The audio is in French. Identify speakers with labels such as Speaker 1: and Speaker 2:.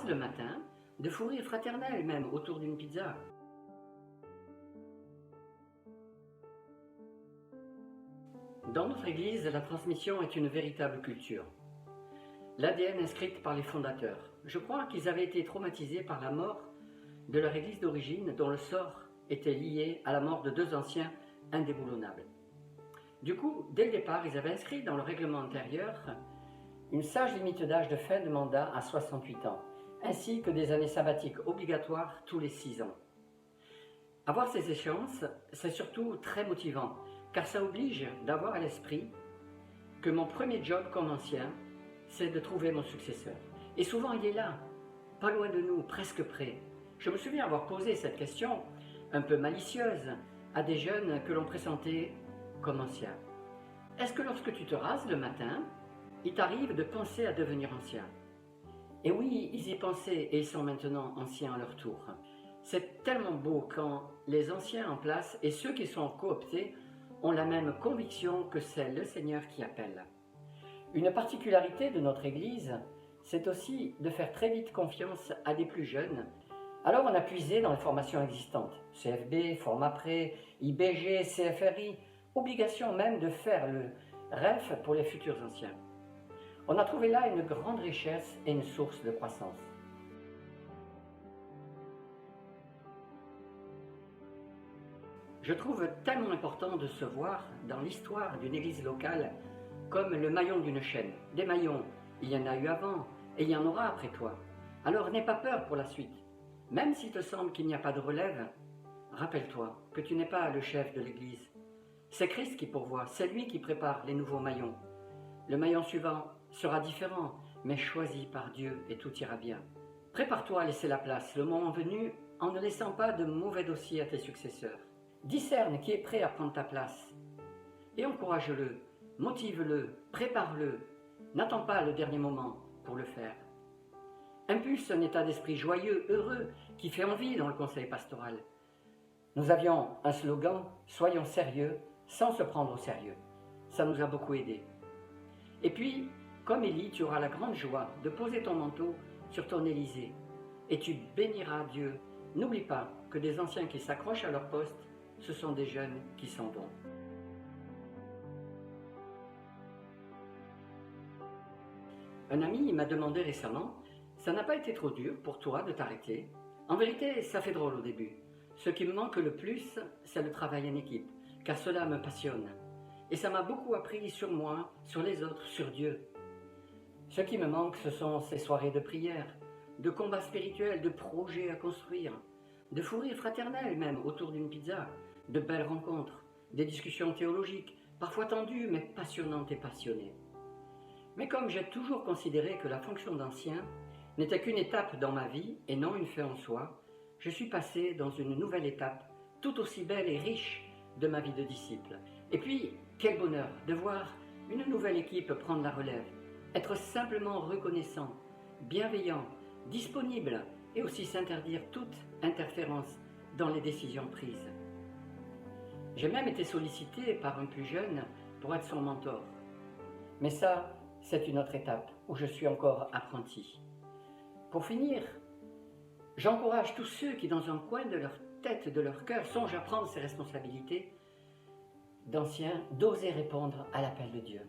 Speaker 1: le matin, de fou rire fraternel même autour d'une pizza. Dans notre Église, la transmission est une véritable culture. L'ADN inscrite par les fondateurs. Je crois qu'ils avaient été traumatisés par la mort de leur Église d'origine, dont le sort était lié à la mort de deux anciens indéboulonnables. Du coup, dès le départ, ils avaient inscrit dans le règlement intérieur une sage limite d'âge de fin de mandat à 68 ans, ainsi que des années sabbatiques obligatoires tous les 6 ans. Avoir ces échéances, c'est surtout très motivant, car ça oblige d'avoir à l'esprit que mon premier job comme ancien, c'est de trouver mon successeur. Et souvent, il est là, pas loin de nous, presque près. Je me souviens avoir posé cette question, un peu malicieuse, à des jeunes que l'on pressentait comme anciens. Est-ce que lorsque tu te rases le matin, il t'arrive de penser à devenir ancien? Et oui, ils y pensaient et ils sont maintenant anciens à leur tour. C'est tellement beau quand les anciens en place et ceux qui sont cooptés ont la même conviction que c'est le Seigneur qui appelle. Une particularité de notre Église, c'est aussi de faire très vite confiance à des plus jeunes. Alors on a puisé dans les formations existantes, CFB, Format Pré, IBG, CFRI, obligation même de faire le REF pour les futurs anciens. On a trouvé là une grande richesse et une source de croissance. Je trouve tellement important de se voir dans l'histoire d'une église locale comme le maillon d'une chaîne. Des maillons, il y en a eu avant et il y en aura après toi. Alors n'aie pas peur pour la suite. Même s'il te semble qu'il n'y a pas de relève, rappelle-toi que tu n'es pas le chef de l'église. C'est Christ qui pourvoit, c'est lui qui prépare les nouveaux maillons. Le maillon suivant sera différent, mais choisi par Dieu et tout ira bien. Prépare-toi à laisser la place, le moment venu, en ne laissant pas de mauvais dossiers à tes successeurs. Discerne qui est prêt à prendre ta place et encourage-le, motive-le, prépare-le. N'attends pas le dernier moment pour le faire. Impulse un état d'esprit joyeux, heureux, qui fait envie dans le conseil pastoral. Nous avions un slogan « Soyons sérieux sans se prendre au sérieux ». Ça nous a beaucoup aidés. Et puis, comme Élie, tu auras la grande joie de poser ton manteau sur ton Élysée et tu béniras Dieu. N'oublie pas que des anciens qui s'accrochent à leur poste, ce sont des jeunes qui s'en vont. Un ami m'a demandé récemment, ça n'a pas été trop dur pour toi de t'arrêter? En vérité, ça fait drôle au début. Ce qui me manque le plus, c'est le travail en équipe, car cela me passionne. Et ça m'a beaucoup appris sur moi, sur les autres, sur Dieu. Ce qui me manque, ce sont ces soirées de prière, de combats spirituels, de projets à construire, de fou rire fraternel même autour d'une pizza, de belles rencontres, des discussions théologiques, parfois tendues mais passionnantes et passionnées. Mais comme j'ai toujours considéré que la fonction d'ancien n'était qu'une étape dans ma vie et non une fin en soi, je suis passé dans une nouvelle étape, tout aussi belle et riche de ma vie de disciple. Et puis, quel bonheur de voir une nouvelle équipe prendre la relève, être simplement reconnaissant, bienveillant, disponible et aussi s'interdire toute interférence dans les décisions prises. J'ai même été sollicité par un plus jeune pour être son mentor. Mais ça, c'est une autre étape où je suis encore apprenti. Pour finir, j'encourage tous ceux qui, dans un coin de leur tête, de leur cœur, songent à prendre ces responsabilités d'anciens, d'oser répondre à l'appel de Dieu.